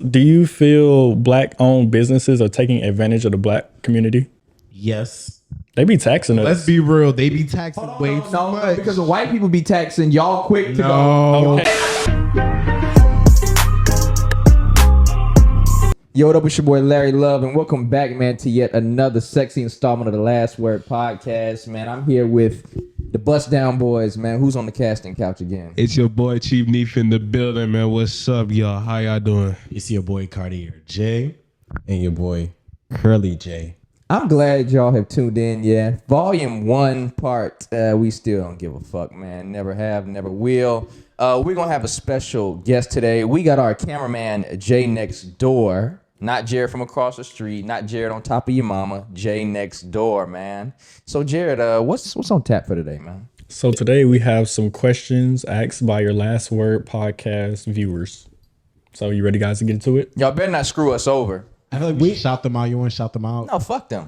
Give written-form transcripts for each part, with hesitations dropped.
Do you feel black-owned businesses are taking advantage of the black community? Yes. They be taxing us. Let's be real. They be taxing way too much. Because the white people be taxing y'all quick to go. No. Yo, what up? It's your boy Larry Love, and welcome back, man, to yet another sexy installment of the Last Word podcast. Man, I'm here with the Bust Down Boys, man. Who's on the casting couch again? It's your boy Chief Neef in the building, man. What's up, y'all? How y'all doing? It's your boy Cartier J. And your boy Curly J. I'm glad y'all have tuned in, yeah. Volume 1 part, we still don't give a fuck, man. Never have, never will. We're going to have a special guest today. We got our cameraman, Jay next door. Not Jared from across the street. Not Jared on top of your mama. Jay next door, man. So, Jared, what's on tap for today, man? So today we have some questions asked by your Last Word podcast viewers. So you ready, guys, to get into it? Y'all better not screw us over. I feel like we shout them out. You want to shout them out? No, fuck them.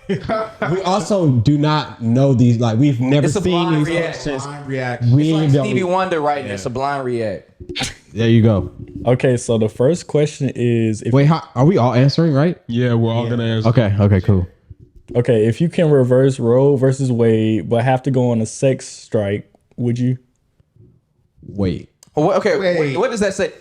We also do not know these. Like, we've never It's a seen blind these reaction. questions. Blind reaction. We It's like don't. Stevie Wonder writing this, a blind react. There you go. Okay, so the first question is, Wait, are we all answering, right? Yeah, we're all gonna answer. Okay, cool. if you can reverse Roe versus Wade, but have to go on a sex strike, would you? Wait. Wait, what does that say?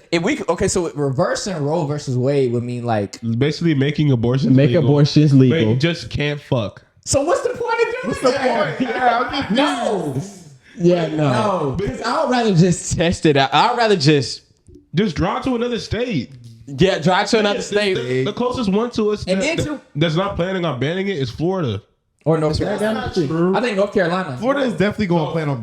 So reversing Roe versus Wade would mean like. Basically, making abortions Make legal. abortions But legal. you just can't fuck. So what's the point of doing that? No. Yeah, no. Because I would rather just test it out. I'd rather just Just drive to another state. drive to another state. The closest one to us And then that's not planning on banning it is Florida. Or North Carolina. I think North Carolina. Florida is definitely going to plan on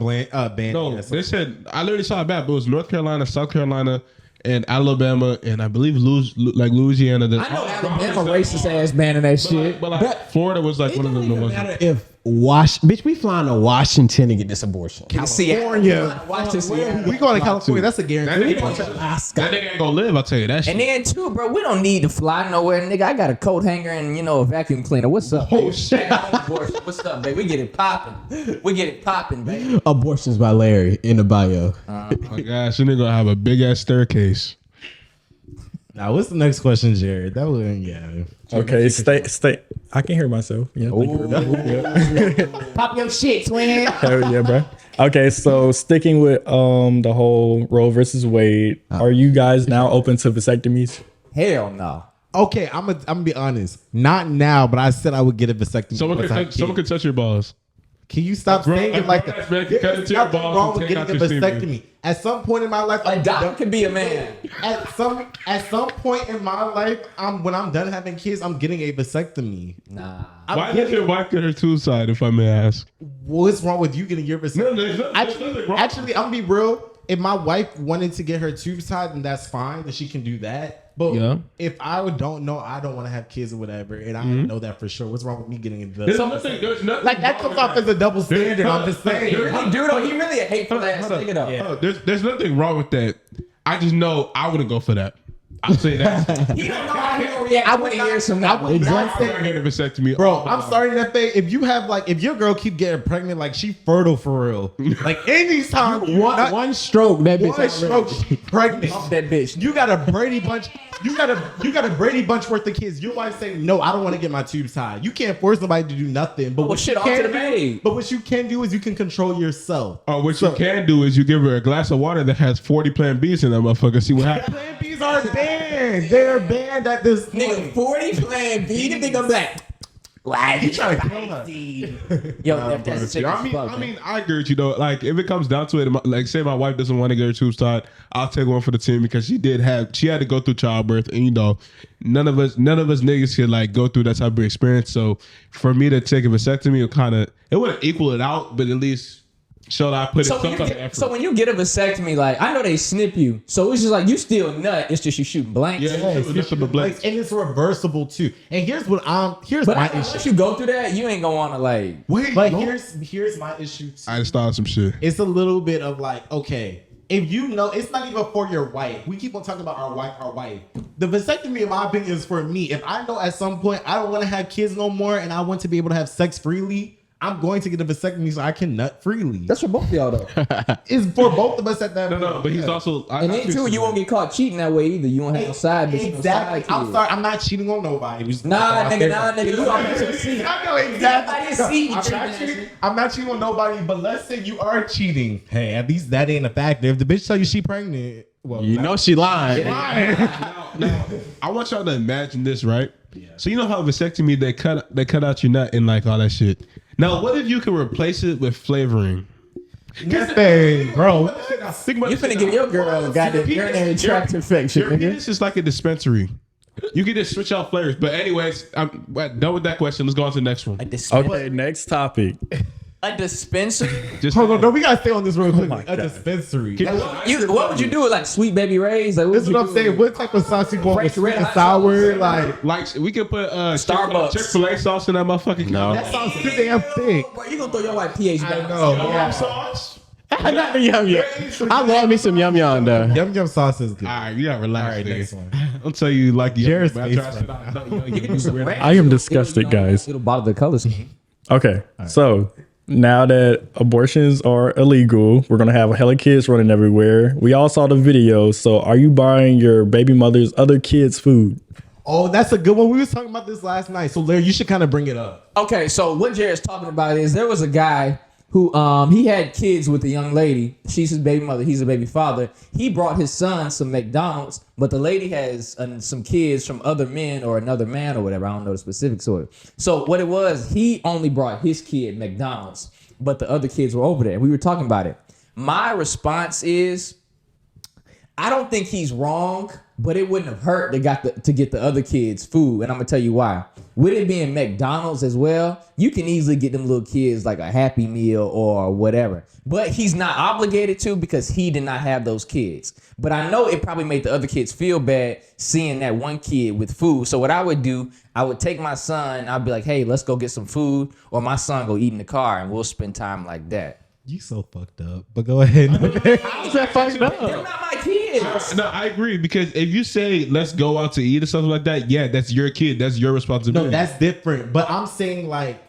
banning. No, this. they said I literally saw a map. It was North Carolina, South Carolina, and Alabama, and I believe Louisiana. I know Alabama racist ass banning that shit. But like Florida was like It one of don't the even ones. matter if bitch, we flying to Washington to get this abortion. California. Watch this. We going to California. That's a guarantee. That nigga ain't gonna live. I'll tell you that shit. And then too, bro, we don't need to fly nowhere, nigga. I got a coat hanger and a vacuum cleaner. What's up? Oh, shit. What's up, baby? We get it popping. Baby. Abortions by Larry in the bio. Oh my gosh, you nigga gonna have a big ass staircase. Now, what's the next question, Jared? That would, yeah. Okay, stay. I can hear myself. Yeah, thank you very much. Yeah. Pop your shit, twin. Hell yeah, bro. Okay, so sticking with the whole Roe versus Wade, are you guys now open to vasectomies? Hell no. Okay, I'm gonna be honest. Not now, but I said I would get a vasectomy. Someone can touch your balls. Can you stop saying it like that? Man can cut into your Nothing balls wrong and with take getting a out your semen. vasectomy. At some point in my life, A doctor could be a man. At some point in my life, when I'm done having kids, I'm getting a vasectomy. Nah. Why did your wife get her tube side, if I may ask? What's wrong with you getting your vasectomy? No, there's nothing wrong. Actually, I'm gonna be real. If my wife wanted to get her tube tied, then that's fine. Then she can do that. But Yeah. if I don't know, I don't want to have kids or whatever, and I know that for sure. What's wrong with me getting it? There's nothing Like that comes off as a double standard. I'm just saying. He really a hateful ass nigga though. There's nothing wrong with that. I just know I wouldn't go for that. I'll say that. He don't know how he gonna react 20 years from now. I'm not getting a vasectomy. Bro, I'm sorry that thing. If you have if your girl keep getting pregnant, like she fertile for real. Like anytime One stroke, that bitch. one stroke, she pregnant. That bitch. You got a Brady Bunch. You got a Brady Bunch worth of kids. Your wife say no, I don't want to get my tubes tied. You can't force somebody to do nothing. But what shit you off to can the do, maid. but what you can do is you can control yourself. What you can do is you give her a glass of water that has 40 Plan Bs in that motherfucker. See what happens. Plan Bs are banned. They're banned at this Nigga, 40 playing B. The nigga black. Why you trying to kill her? Yo, that's sick as I fuck. mean, I agree with you though. Like, if it comes down to it, like, say my wife doesn't want to get her tubes tied, I'll take one for the team because she had to go through childbirth, and none of us niggas could like go through that type of experience. So for me to take a vasectomy, it wouldn't equal it out, but at least show that I put in some type of effort. So when you get a vasectomy, like I know they snip you, so it's just like you still nut. It's just you shooting blanks. Yeah, it's a blank. And it's reversible too. And here's my But issue. once you go through that, you ain't gonna wanna like. Wait, But no. here's my issue too. I just thought of some shit. It's a little bit of like, okay, if you know, it's not even for your wife. We keep on talking about our wife. The vasectomy, in my opinion, is for me. If I know at some point I don't want to have kids no more and I want to be able to have sex freely, I'm going to get a vasectomy so I can nut freely. That's for both of y'all though. It's for both of us at that point. No, but he's also. And then too, you won't get caught cheating that way either. You won't have no side bitch. Exactly. No side I'm kid. sorry. I'm not cheating on nobody. Nah, nigga. You always succeed. I know exactly. See, I'm not cheating on nobody, but let's say you are cheating. Hey, at least that ain't a factor. If the bitch tell you she pregnant, well, You know she lying. Now, I want y'all to imagine this, right? Yeah. So you know how vasectomy they cut out your nut and like all that shit. Now, what if you could replace it with flavoring? Nothing, bro. You finna give your girl a goddamn urinary tract infection, Your nigga. penis is like a dispensary. You can just switch out flavors. But anyways, I'm done with that question. Let's go on to the next one. Okay, next topic. A dispensary? Just Hold on, no, we gotta stay on this real quick. A dispensary. What would you do? Like Sweet Baby Ray's? Like, This is what I'm saying. What type of sauce you want? Fresh Sweet and red hot sour? Like like we can put Starbucks. Chick-fil-A sauce in that motherfucking. No. that sounds too damn thick. Bro, you gonna throw your white pH I back? know. Yum sauce. Not the yum yum. I love me some yum yum though. Yum yum sauce is good. All right, you gotta relax. All right, nigga. next one. I'll tell you like Jared's but I face try to right spit out- you can do weird- I am disgusted, guys. It'll bother the color scheme. Okay, so now that abortions are illegal, we're gonna have hella kids running everywhere. We all saw the video. So, are you buying your baby mother's other kids' food? Oh, that's a good one. We was talking about this last night. So Larry, you should kind of bring it up. Okay, so what Jared's talking about is there was a guy who he had kids with a young lady. She's his baby mother. He's a baby father. He brought his son some McDonald's, but the lady has some kids from other men or another man or whatever. I don't know the specifics of it. So what it was, he only brought his kid McDonald's, but the other kids were over there. We were talking about it. My response is, I don't think he's wrong, but it wouldn't have hurt to get the other kids food, and I'm gonna tell you why. With it being McDonald's as well, you can easily get them little kids like a Happy Meal or whatever. But he's not obligated to because he did not have those kids. But I know it probably made the other kids feel bad seeing that one kid with food. So what I would do, I would take my son, I'd be like, hey, let's go get some food, or my son go eat in the car, and we'll spend time like that. You so fucked up. But go ahead. How's that fucked up? They're not my kids. No, I agree because if you say let's go out to eat or something like that, yeah, that's your kid. That's your responsibility. No, that's different. But I'm saying like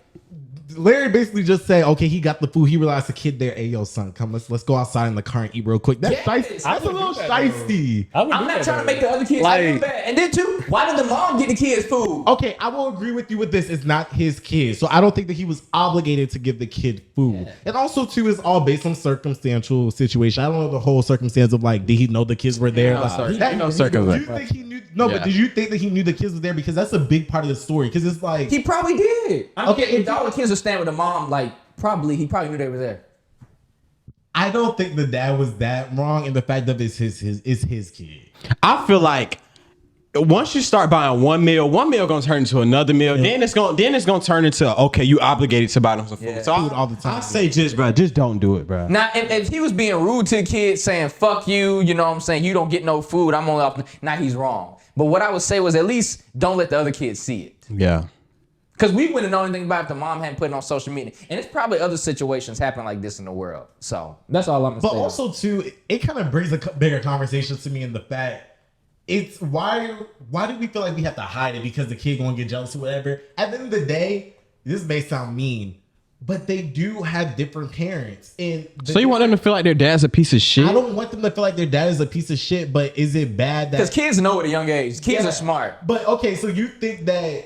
Larry basically just said, okay, he got the food. He realized the kid there. Hey, yo, son, come let's go outside in the car and eat real quick. That's Yes, shiesty. I That's a little shiesty. I'm not trying to make the other kids feel bad. And then too, why did the mom get the kids food? Okay, I will agree with you with this. It's not his kid. So I don't think that he was obligated to give the kid food. Yeah. And also, too, it's all based on circumstantial situation. I don't know the whole circumstance of like, did he know the kids were there? No, Like, no do circumstance. you think he knew? No, Yeah. but did you think that he knew the kids were there? Because that's a big part of the story. Because it's like, He probably did. Okay, If all the kids were staying with the mom, like he probably knew they were there. I don't think the dad was that wrong in the fact that it's his kid. I feel like once you start buying one meal gonna turn into another meal. Then it's gonna turn into okay, you obligated to buy them some food. Yeah. So Food all the time. I say just don't do it, bro. Now, if he was being rude to the kid, saying "fuck you," you know what I'm saying? You don't get no food. I'm only off. Now he's wrong. But what I would say was at least don't let the other kids see it. Yeah. Because we wouldn't know anything about it if the mom hadn't put it on social media. And it's probably other situations happen like this in the world. So that's all I'm going to But say. also, too, it kind of brings a bigger conversation to me in the fact it's why do we feel like we have to hide it because the kid gonna get jealous or whatever? At the end of the day, this may sound mean, but they do have different parents. And So you want them to feel like their dad's a piece of shit? I don't want them to feel like their dad is a piece of shit, but is it bad Because that kids know at a young age. Kids Yeah. are smart. But okay, so you think that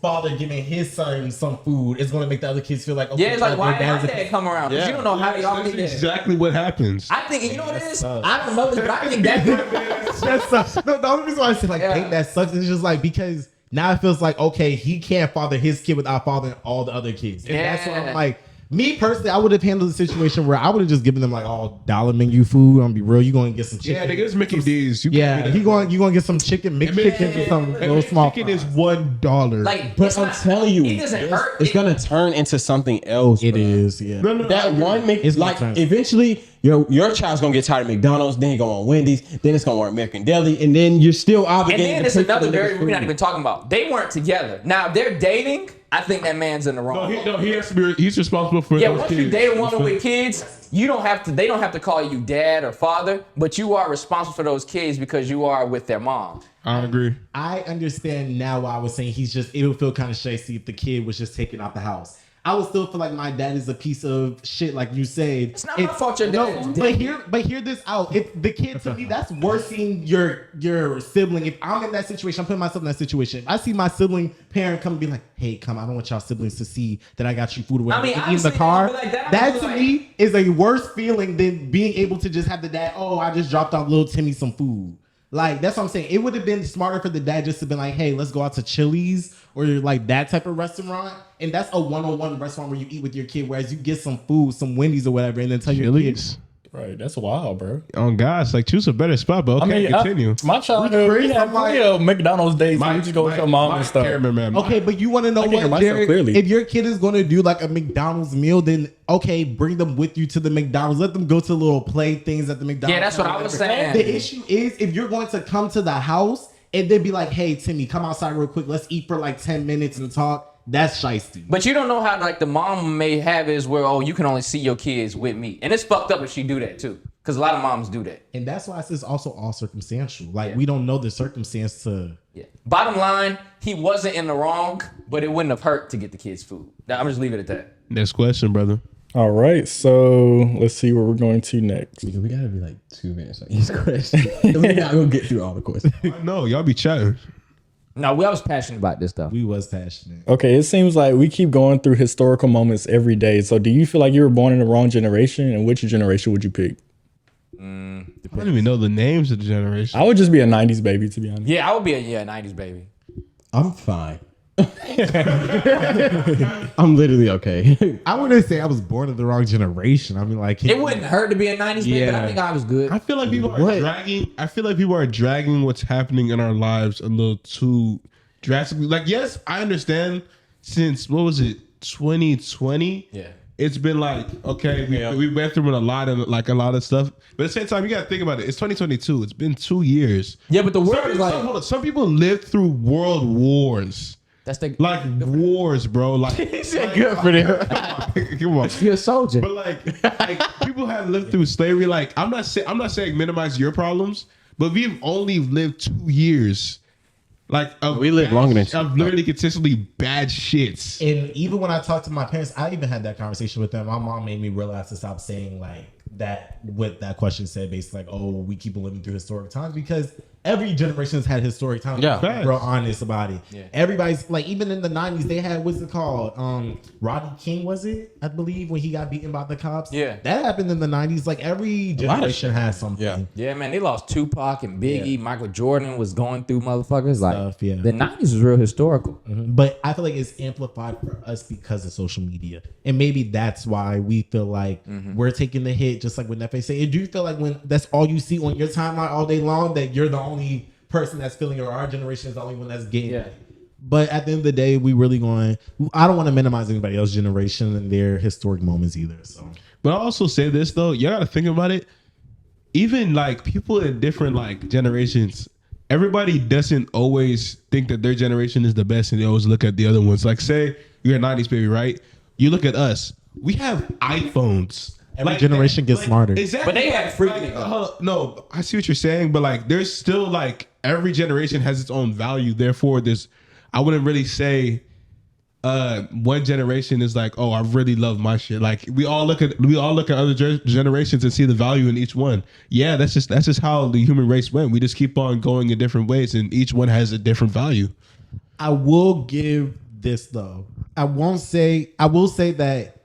father giving his son some food is going to make the other kids feel like, okay, Yeah, it's like, why did their my dad's a dad come around? Because Yeah. you don't know how they all That's get there. exactly what happens. I think, you know what it is? I don't know this, but I think that That sucks. No, the only reason why I say like Yeah. think that sucks is just like because now it feels like okay, he can't father his kid without fathering all the other kids. And that's what Yeah. I'm like. Me personally, I would have handled the situation where I would have just given them like all dollar menu food. I'm gonna be real, you gonna get some chicken. Yeah, nigga, it's Mickey D's. You Yeah, can't you gonna get some chicken, mixed chicken or something little small. Chicken is $1. like, But it's I'm not- telling you, it doesn't hurt. it's gonna turn into something else. It bro. is, yeah. No, That one make It's like gonna turn. eventually your child's gonna get tired of McDonald's, then go on Wendy's, then it's gonna want American Deli, and then you're still And obligated. then to it's pay for another the variable we're not food. even talking about. They weren't together. Now, if they're dating, I think that man's in the wrong. he has to be. He's responsible for. Yeah, those once kids. you date a woman with kids, you don't have to. They don't have to call you dad or father, but you are responsible for those kids because you are with their mom. I agree. I understand now why I was saying it would feel kind of shady if the kid was just taken out the house. I would still feel like my dad is a piece of shit, like you said. It's not my fault your dad is But hear this out. If the kid, to me, that's worse seeing your sibling. If I'm in that situation, I'm putting myself in that situation. If I see my sibling parent come and be like, hey, come, I don't want y'all siblings to see that I got you food or whatever. I mean, eat in the car. like that. That to me is a worse feeling than being able to just have the dad, oh, I just dropped off little Timmy some food. Like, that's what I'm saying. It would have been smarter for the dad just to be like, hey, let's go out to Chili's or like that type of restaurant. And that's a one-on-one restaurant where you eat with your kid, whereas you get some food, some Wendy's or whatever, and then tell your kids. Right, that's wild, bro. On gosh, like choose a better spot, but okay, continue. My childhood, we had McDonald's days. We just go with your mom and stuff. Okay, but you want to know what, Jared? Clearly. If your kid is going to do like a McDonald's meal, then okay, bring them with you to the McDonald's. Let them go to little play things at the McDonald's. Yeah, that's what I was saying. The issue is if you're going to come to the house and then be like, hey, Timmy, come outside real quick. Let's eat for like 10 minutes and talk. That's shiesty. But you don't know how like the mom may have is where, oh, you can only see your kids with me. And it's fucked up if she do that too. Because a lot of moms do that. And that's why it's also all circumstantial. Like, we don't know the circumstance to... Yeah. Bottom line, he wasn't in the wrong, but it wouldn't have hurt to get the kids food. I'm just leave it at that. Next question, brother. All right, so let's see where we're going to next. Because we gotta be like 2 minutes on each question. We're not gonna get through all the questions. No, y'all be chatting. No, I was passionate about this stuff. We was passionate. Okay, it seems like we keep going through historical moments every day. So do you feel like you were born in the wrong generation? And which generation would you pick? I don't even know the names of the generation. I would just be a 90s baby, to be honest. Yeah, I would be a 90s baby. I'm fine. I'm literally okay. I wouldn't say I was born in the wrong generation. I mean, like... It wouldn't hurt to be a 90s baby, but I think I was good. I feel like people are dragging. I feel like people are dragging what's happening in our lives a little too drastically. Like, yes, I understand. Since what was it, 2020? Yeah. It's been like, okay, we went through a lot of stuff. But at the same time, you got to think about it. It's 2022. It's been 2 years. Yeah, but the world is like... Some people lived through world wars. That's the... Like wars, bro. Like, He said good for them. Come on. You're a soldier. But like people have lived through slavery. Like, I'm not saying minimize your problems, but we've only lived 2 years. Like, we live longer than I've literally consistently bad shits. And even when I talked to my parents, I even had that conversation with them. My mom made me realize to stop saying like that, what that question said, basically like, oh, we keep living through historic times, because every generation has had historic times. Yeah. We're real honest about it. Yeah. Everybody's like, even in the 90s, they had, what's it called? Rodney King, was it? I believe, when he got beaten by the cops. Yeah. That happened in the 90s. Like, every generation has something. Yeah. Yeah, man, they lost Tupac and Biggie. Michael Jordan was going through motherfuckers. Like, Stuff, yeah. the 90s was real historical. But I feel like it's amplified for us because of social media. And maybe that's why we feel like we're taking the hit, just like when Nefe said. Do you feel like when that's all you see on your timeline all day long, that you're the only person that's feeling, or our generation is the only one that's getting it? But at the end of the day, we really going... I don't want to minimize anybody else's generation and their historic moments either. So, But I also say this though, you gotta think about it. Even like people in different like generations, everybody doesn't always think that their generation is the best, and they always look at the other ones. Like, say you're a 90s baby, right? You look at us. We have iPhones. every generation gets smarter. Exactly. But they had freaking... No, I see what you're saying, but like there's still like every generation has its own value. Therefore, I wouldn't really say one generation is like, oh, I really love my shit. Like we all look at other generations and see the value in each one. Yeah, that's just how the human race went. We just keep on going in different ways, and each one has a different value. I will give this though. I will say that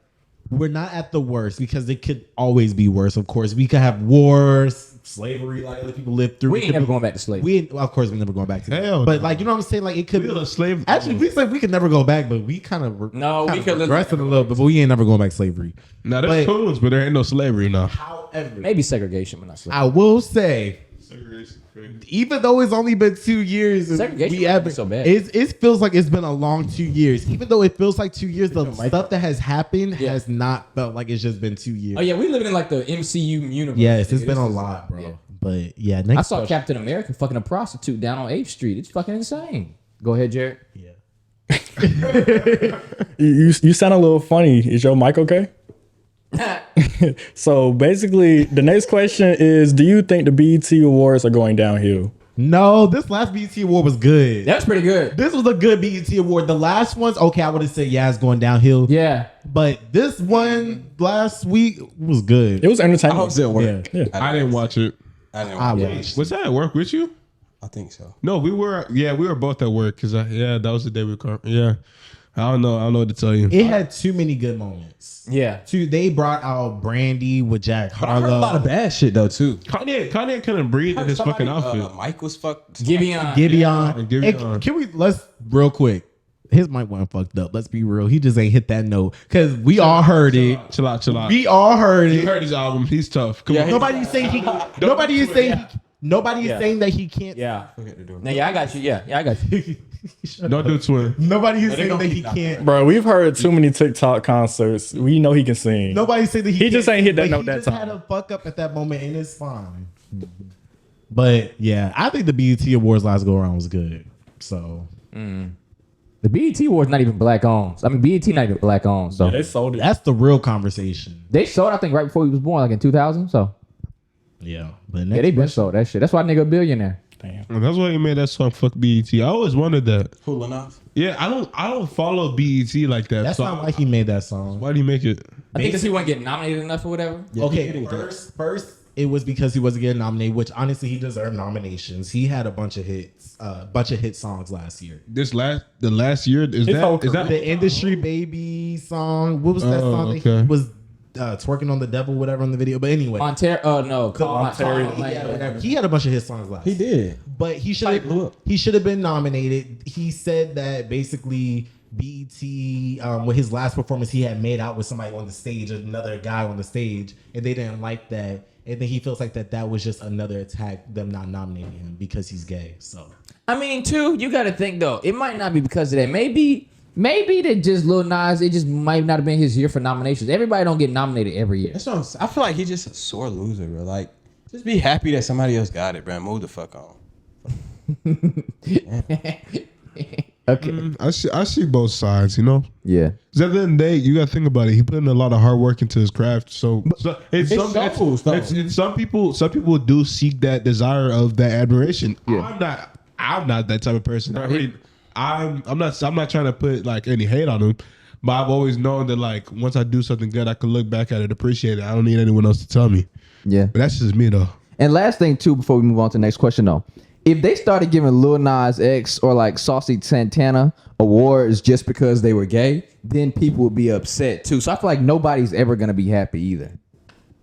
we're not at the worst, because it could always be worse. Of course, we could have wars, slavery, like other people lived through. We ain't never going back to slavery. Of course, we're never going back to that. Hell But no. like, you know what I'm saying? Like, it could We be a slave. Actually, we said we could never go back, but we kind of we could regressing a little bit, but we ain't never going back to slavery. Now there's tunes, but there ain't no slavery now. However, Maybe segregation, but not slavery. I will say, even though it's only been 2 years, Segregation we wasn't so bad. it feels like it's been a long 2 years. Even though it feels like 2 years, the stuff that has happened has not felt like it's just been 2 years. Oh yeah, we living in like the MCU universe. Yes, it's Nigga, been this a is- lot, bro. yeah. But yeah, I next saw question. Captain America fucking a prostitute down on 8th Street. It's fucking insane. Go ahead, Jared. Yeah. You sound a little funny. Is your mic okay? So basically, the next question is: do you think the BET Awards are going downhill? No, this last BET award was good. That was pretty good. This was a good BET award. The last ones, okay, I would have said yeah, it's going downhill. Yeah. But this one last week was good. It was I entertaining. hope it worked. Yeah. I didn't watch it. I didn't I watch it. watched. Was that at work with you? I think so. No, we were. Yeah, we were both at work because that was the day we were. Yeah, I don't know what to tell you. It had too many good moments. Yeah. They brought out Brandy with Jack But I heard a lot Harlow. of bad shit though too. Kanye couldn't breathe in his fucking outfit. Mike was fucked. Giveon. Giveon. Giveon. Hey, can we let's real quick? His mic wasn't fucked up. Let's be real. He just ain't hit that note because we all heard it. Chill out. We all heard You it. heard his album. He's tough. Come on. Nobody is saying he. Nobody is saying. Nobody is saying that he can't. Yeah. No, yeah, I got you. Yeah, I got you. Don't do twin. Nobody is saying that he can't. Bro, we've heard too many TikTok concerts. We know he can sing. Nobody say that he just can't, ain't hit that but note he that just time. had a fuck up at that moment, and it's fine. But yeah, I think the BET Awards last go around was good. So The BET Awards not even black owned. I mean, BET not even black owned. So They sold it. that's the real conversation. they sold, I think, right before he was born, like in 2000. So Yeah, but yeah, they been sold that shit. That's why nigga a billionaire. Damn. And that's why he made that song. Fuck BET. I always wondered that. Cool enough. Yeah, I don't follow BET like that. that's so not why he made that song. why do you make it? I think because he wasn't getting nominated enough or whatever. Okay, first it was because he wasn't getting nominated, which honestly he deserved nominations. He had a bunch of hits, hit songs last year. The last year is whole that The Industry Baby song. What was that Oh, song? That okay. he was twerking on the devil, whatever, on the video. But anyway, Montero, no, Montero. he had a bunch of hit songs last. He did. But he Like, look. should have been nominated. He said that basically BET with his last performance he had made out with somebody on the stage, another guy on the stage, and they didn't like that. And then he feels like that was just another attack, them not nominating him because he's gay. So I mean, too, you got to think though. It might not be because of that. Maybe that just Lil Nas. It just might not have been his year for nominations. Everybody don't get nominated every year. That's what I'm saying. I feel like he's just a sore loser, bro. Like, just be happy that somebody else got it, bro. Move the fuck on. Okay. I see both sides, you know. Yeah. 'Cause at the end of the day, you gotta think about it. He put in a lot of hard work into his craft. So some people do seek that desire of that admiration. Yeah. I'm not that type of person. I'm not trying to put like any hate on him, but I've always known that like once I do something good, I can look back at it, appreciate it. I don't need anyone else to tell me. Yeah. But that's just me though. And last thing too, before we move on to the next question though, if they started giving Lil Nas X or like Saucy Santana awards just because they were gay, then people would be upset too. So I feel like nobody's ever gonna be happy either.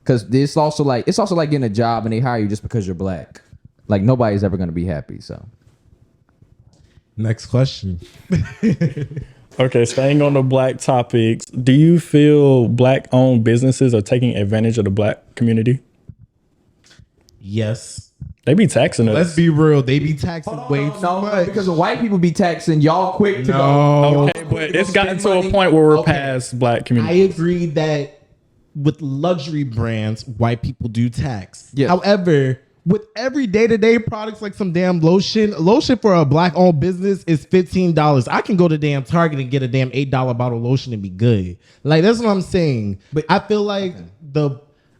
Cause it's also like getting a job and they hire you just because you're black. Like nobody's ever gonna be happy. So next question. Okay, staying on the black topics, do you feel black-owned businesses are taking advantage of the black community? Yes. They be taxing us. Let's be real. They be taxing way too much. because the white people be taxing y'all quick to go. No. Okay, but it's gotten to a point where we're Okay. past black I community. agree that with luxury brands, white people do tax. Yes. However, with every day-to-day products like some damn lotion for a black-owned business is $15. I can go to damn Target and get a damn $8 bottle of lotion and be good. Like that's what I'm saying. But I feel like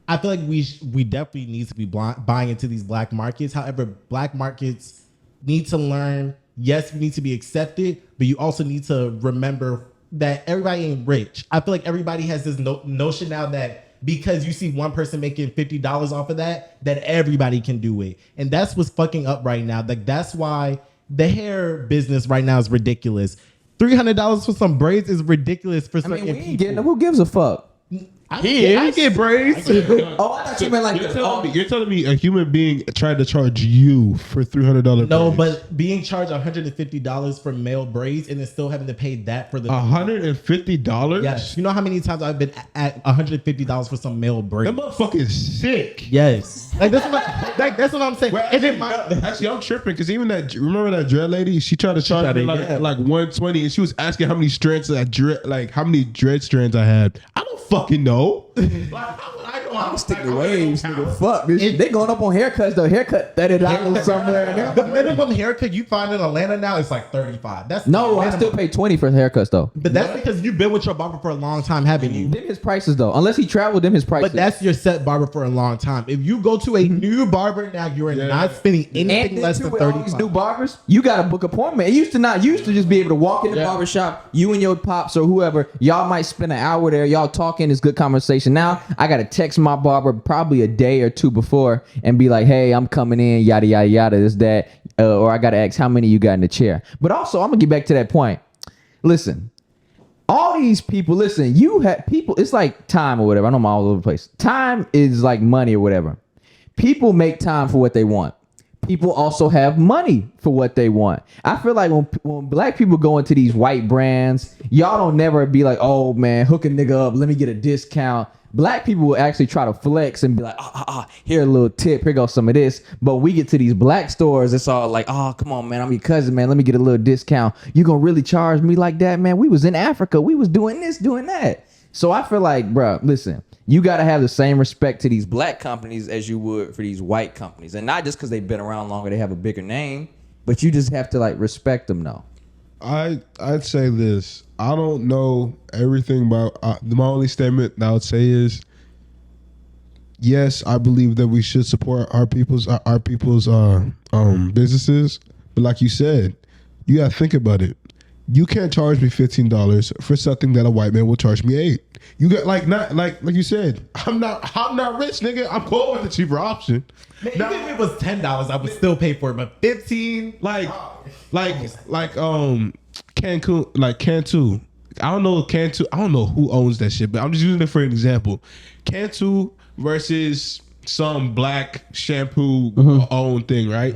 we definitely need to be buying into these black markets. However, black markets need to learn. Yes, we need to be accepted, but you also need to remember that everybody ain't rich. I feel like everybody has this notion now that because you see one person making $50 off of that everybody can do it. And that's what's fucking up right now. Like that's why the hair business right now is ridiculous. $300 for some braids is ridiculous for I certain mean, we ain't people. getting them. Who gives a fuck? I get braids. Oh, I thought you meant like You're telling me a human being tried to charge you for $300? No, braids. but being charged $150 for male braids and then still having to pay that for the $150? Yes. You know how many times I've been at $150 for some male braids? That motherfucker is sick. Yes. Like that's what I'm saying. Well, And then actually, I'm tripping because even remember that dread lady? She tried to charge me like 120, and she was asking how many strands how many dread strands I had. I don't fucking know. Like, how would I know I'm sticking to waves, nigga. Fuck this shit. They going up on haircuts though. Haircut $30 somewhere. The minimum haircut you find in Atlanta now is like $35. That's No, the I still pay 20 for haircuts though. But that's because you've been with your barber for a long time, haven't you? Them his prices though. Unless he traveled, them his prices. But that's your set barber for a long time. If you go to a new barber now, you're not spending anything and less then than too, with all these 35. new barbers, you got to book appointment. It used to just be able to walk in the barber shop, you and your pops or whoever, y'all might spend an hour there, y'all talking, it's good conversation. Now I got to text my barber probably a day or two before and be like, hey, I'm coming in, yada yada yada, this that, or I got to ask how many you got in the chair. But also, I'm gonna get back to that point. Listen. All these people, listen, you have people, it's like time or whatever. I know I'm all over the place. Time is like money or whatever. People make time for what they want. People also have money for what they want. I feel like when black people go into these white brands, y'all don't never be like, oh man, hook a nigga up, let me get a discount. Black people will actually try to flex and be like, here a little tip, here goes some of this. But we get to these black stores, it's all like, oh, come on, man, I'm your cousin, man. Let me get a little discount. You gonna really charge me like that, man? We was in Africa. We was doing this, doing that. So I feel like, bro, listen, you got to have the same respect to these black companies as you would for these white companies. And not just because they've been around longer, they have a bigger name, but you just have to like respect them though. I'd say this. I don't know everything about. My only statement that I would say is, yes, I believe that we should support our people's businesses. But like you said, you gotta think about it. You can't charge me $15 for something that a white man will charge me $8. You got like you said. I'm not rich, nigga. I'm going with the cheaper option. Man, even if it was $10, I would still pay for it. But $15, Cantu. I don't know Cantu. I don't know who owns that shit, but I'm just using it for an example. Cantu versus some black shampoo owned thing, right?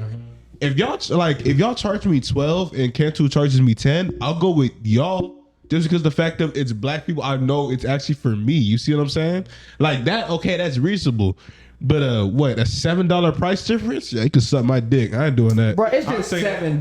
If y'all charge me 12 and Cantu charges me 10, I'll go with y'all just because the fact that it's black people, I know it's actually for me. You see what I'm saying? Like that, okay, that's reasonable. But what, a $7 price difference? Yeah, you can suck my dick. I ain't doing that. Bro, it's just $7.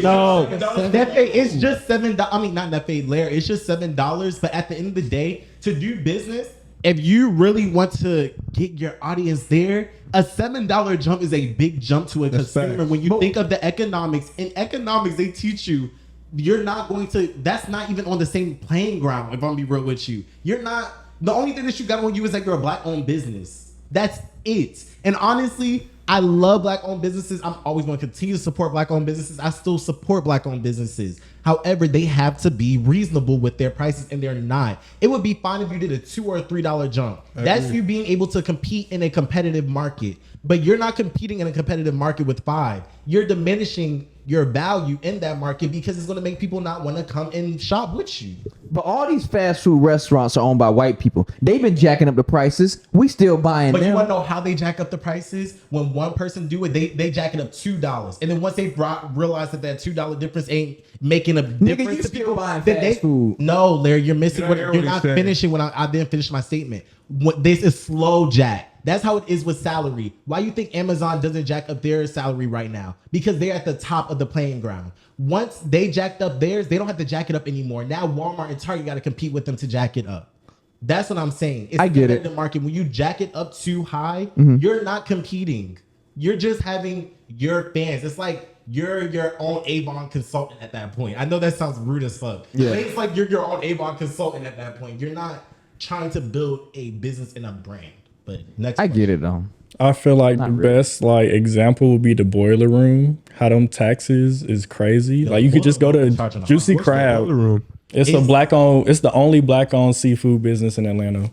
No, Nefe, it's just $7. I mean, not Nefe, Lair. It's just $7. But at the end of the day, to do business, if you really want to get your audience there, a $7 jump is a big jump to a consumer. When you think of the economics, in economics, they teach you you're not going to. That's not even on the same playing ground. If I'm gonna be real with you, you're not. The only thing that you got on you is that you're a black-owned business. That's it. And honestly, I love black-owned businesses. I'm always going to continue to support black-owned businesses. I still support black-owned businesses. However, they have to be reasonable with their prices, and they're not. It would be fine if you did a $2 or $3 jump. That's you being able to compete in a competitive market. But you're not competing in a competitive market with $5. You're diminishing your value in that market because it's going to make people not want to come and shop with you. But all these fast food restaurants are owned by white people. They've been jacking up the prices. We still buying but them. You want to know how they jack up the prices? When one person do it, they jack it up $2. And then once they realize that $2 difference ain't making a difference, you to still people, buying then fast food. No, Larry, you're missing. You're not finishing when I didn't finish my statement. This is slow jack. That's how it is with salary. Why you think Amazon doesn't jack up their salary right now? Because they're at the top of the playing ground. Once they jacked up theirs, they don't have to jack it up anymore. Now Walmart and Target got to compete with them to jack it up. That's what I'm saying. It's I get it. The market. When you jack it up too high, you're not competing. You're just having your fans. It's like you're your own Avon consultant at that point. I know that sounds rude as fuck. Yeah. But it's like you're your own Avon consultant at that point. You're not trying to build a business and a brand. But next I get it though. I feel like Not the really. best example would be the boiler room. How them taxes is crazy. Like you could just go to Juicy Crab. It's the only black owned seafood business in Atlanta,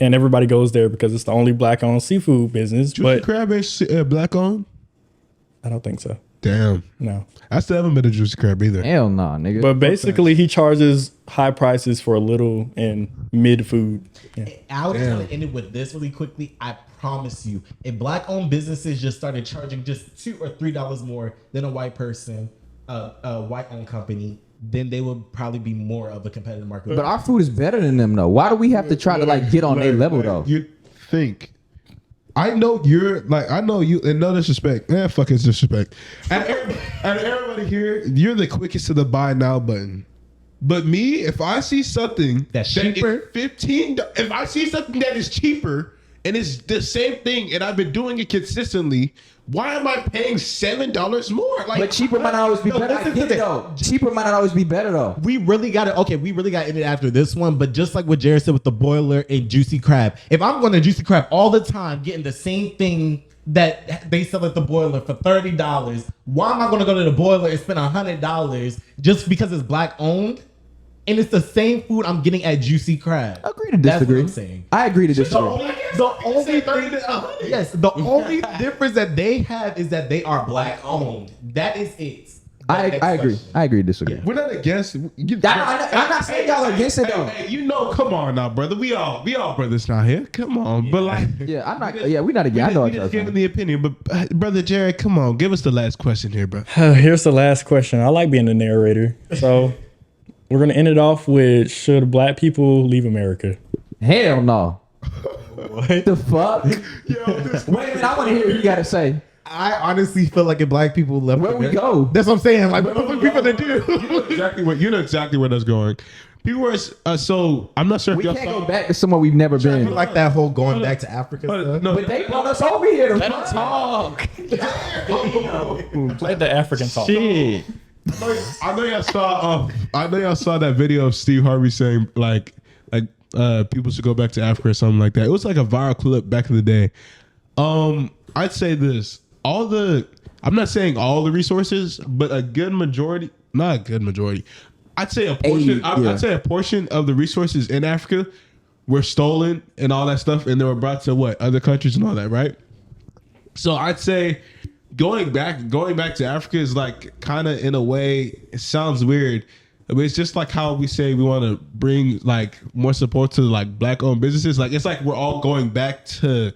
and everybody goes there because it's the only black owned seafood business. Juicy Crab ain't black owned? I don't think so. Damn. No. I still haven't been to Juicy Crab either. Hell no, nigga. But basically, he charges high prices for a little and mid food. Yeah. I was going to end it with this really quickly. I promise you, if black-owned businesses just started charging just $2 or $3 more than a white person, a white-owned company, then they would probably be more of a competitive market. But our food is better than them though. Why do we have to try to get on their level though? You think. I know you, and no disrespect. Fuck it's disrespect. And everybody here, you're the quickest to the buy now button. But me, if I see something That's cheaper? is $15, if I see something that is cheaper and it's the same thing, and I've been doing it consistently. Why am I paying $7 more? Like, But cheaper might not always be better. I get it though. Cheaper might not always be better though. We really got it. Okay, we really got in it after this one. But just like what Jared said with the boiler and juicy crab, if I'm going to juicy crab all the time, getting the same thing that they sell at the boiler for $30, why am I going to go to the boiler and spend $100 just because it's black owned? And it's the same food I'm getting at Juicy Crab. Agree to disagree. That's what I'm saying. I agree to The disagree. only difference that they have is that they are black owned. That is it. I agree. I agree to disagree. we're not against. I'm not saying y'all are against it though. Hey, come on now, brother. We all brothers now here. Come on, but like, Yeah, I'm not. Yeah, we're not against. I know we what just y'all giving saying. the opinion. But brother Jared, come on, give us the last question here, bro. Here's the last question. I like being the narrator. So we're going to end it off with, should black people leave America? Hell no. What the fuck? Wait a minute, I want to hear what you got to say. I honestly feel like if black people left, Where we go? That's what I'm saying. Like, what are people to do? You know exactly where that's going. People are so. I'm not sure We if y'all can't saw. go back to somewhere we've never been. Like that whole going back to Africa stuff. No, But they brought us over here to Let him talk. Play the African talk. Shit. I know y'all saw. I know y'all saw that video of Steve Harvey saying like people should go back to Africa or something like that. It was like a viral clip back in the day. I'd say this. I'm not saying all the resources, but a good majority, not a good majority. I'd say a portion. I'd say a portion of the resources in Africa were stolen and all that stuff, and they were brought to other countries and all that, right? So I'd say going back to Africa is like kind of, in a way, it sounds weird, but it's just like how we say we want to bring like more support to like black owned businesses. Like it's like we're all going back to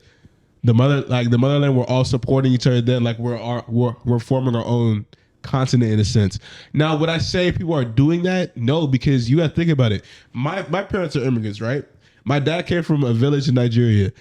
the motherland. We're all supporting each other. Then like we're forming our own continent in a sense. Now, would I say people are doing that? No, because you got to think about it. My parents are immigrants, right? My dad came from a village in Nigeria.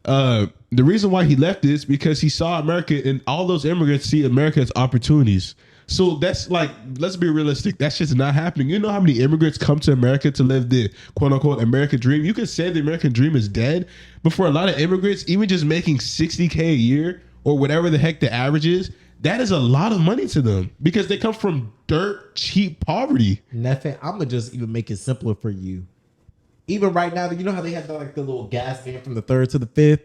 The reason why he left is because he saw America, and all those immigrants see America as opportunities. So that's like, let's be realistic. That shit's not happening. You know how many immigrants come to America to live the quote unquote American dream? You could say the American dream is dead, but for a lot of immigrants, even just making $60K a year or whatever the heck the average is, that is a lot of money to them because they come from dirt cheap poverty. Nothing. I'm gonna just even make it simpler for you. Even right now, you know how they have the little gas man from the 3rd to the 5th?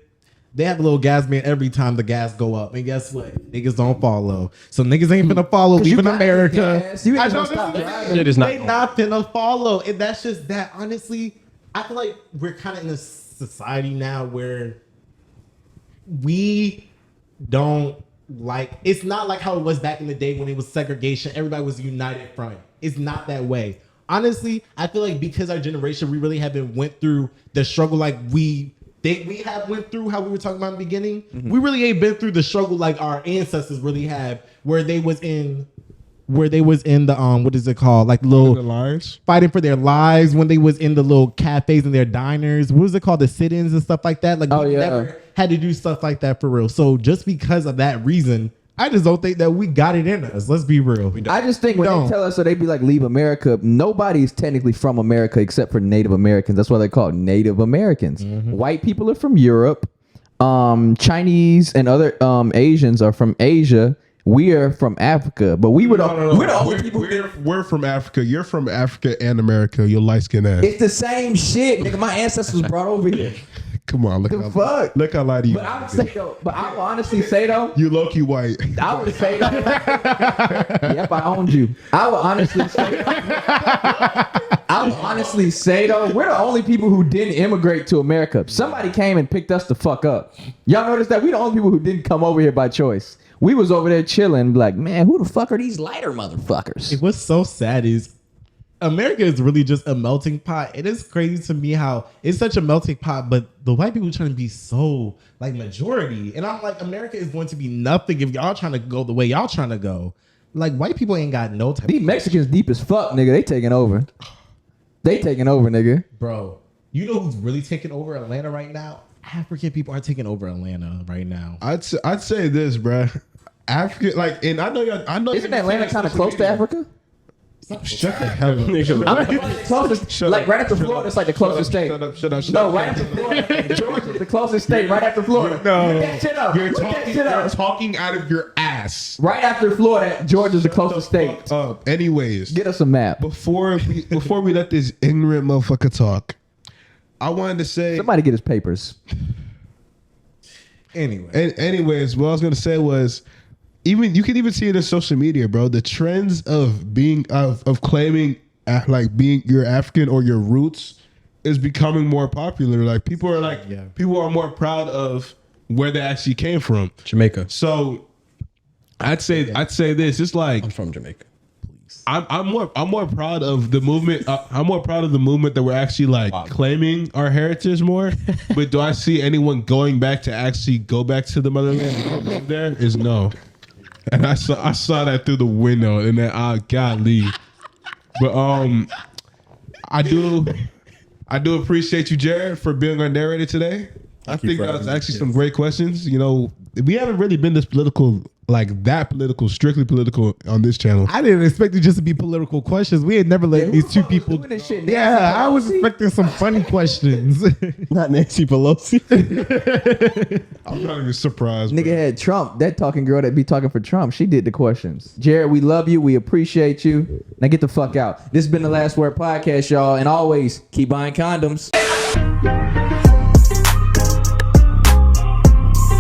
They have a little gas man every time the gas go up. And guess what? Niggas don't follow. So niggas ain't finna follow leaving America. Gas. You ain't gonna stop driving. Shit is not They not finna follow. And that's just that. Honestly, I feel like we're kind of in a society now where we don't like, it's not like how it was back in the day when it was segregation. Everybody was united front. It's not that way. Honestly, I feel like because our generation, we really haven't went through the struggle like we think we have went through, how we were talking about in the beginning. We really ain't been through the struggle like our ancestors really have, where they was in the what is it called? Like little The lines. fighting for their lives when they was in the little cafes and their diners. What was it called? The sit-ins and stuff like that. Like we never had to do stuff like that for real. So just because of that reason, I just don't think that we got it in us. Let's be real. I just think when they tell us, so they be like, leave America, nobody's technically from America except for Native Americans. That's why they're called Native Americans. White people are from Europe. Chinese and other Asians are from Asia. We are from Africa, but we're the only people. We're from Africa. You're from Africa and America. You're light skinned ass. It's the same shit, nigga. My ancestors was brought over here. Come on, look how light you. But I would say though, I will honestly say though, you low key white. I would say though, yep, I owned you. I would honestly say though, we're the only people who didn't immigrate to America. Somebody came and picked us the fuck up. Y'all notice that? We the only people who didn't come over here by choice. We was over there chilling, like, man, who the fuck are these lighter motherfuckers? What's so sad is America is really just a melting pot. It is crazy to me how it's such a melting pot, but the white people are trying to be so like majority. And I'm like, America is going to be nothing if y'all trying to go the way y'all trying to go. Like white people ain't got no type. These Mexicans deep as fuck, nigga. They taking over. They taking over, nigga. Bro, you know who's really taking over Atlanta right now? African people are taking over Atlanta right now. I'd say this, bruh. Africa, like, and I know. Isn't Atlanta kind of close to Africa? Shut the hell up. Closest, like right after Florida, it's like the closest state. Shut up. No, right after Florida. Georgia's the closest state, right after Florida. No. Put that shit up. You're Put that talking, shit you're up. talking out of your ass. Right after Florida, Georgia's the closest state. Anyways, Get us a map. before we let this ignorant motherfucker talk, I wanted to say. Somebody get his papers. Anyway. Anyways, what I was gonna say was, even you can even see it in social media, bro. The trends of being of claiming like being your African or your roots is becoming more popular. Like people are more proud of where they actually came from. Jamaica. So I'd say this. It's like I'm from Jamaica. I'm more proud of the movement. I'm more proud of the movement that we're actually like claiming our heritage more. But do I see anyone going back to actually go back to the motherland and live there? Is no. And I saw that through the window, and then golly. But I do appreciate you, Jared, for being our narrator today. I think that was actually some great questions. You know, we haven't really been this political, strictly political on this channel. I didn't expect it just to be political questions. We had never let these two people. Yeah, I was expecting some funny questions. Not Nancy Pelosi. I'm not even surprised. Nigga had Trump. That talking girl that be talking for Trump. She did the questions. Jared, we love you. We appreciate you. Now get the fuck out. This has been the Last Word Podcast, y'all. And always keep buying condoms.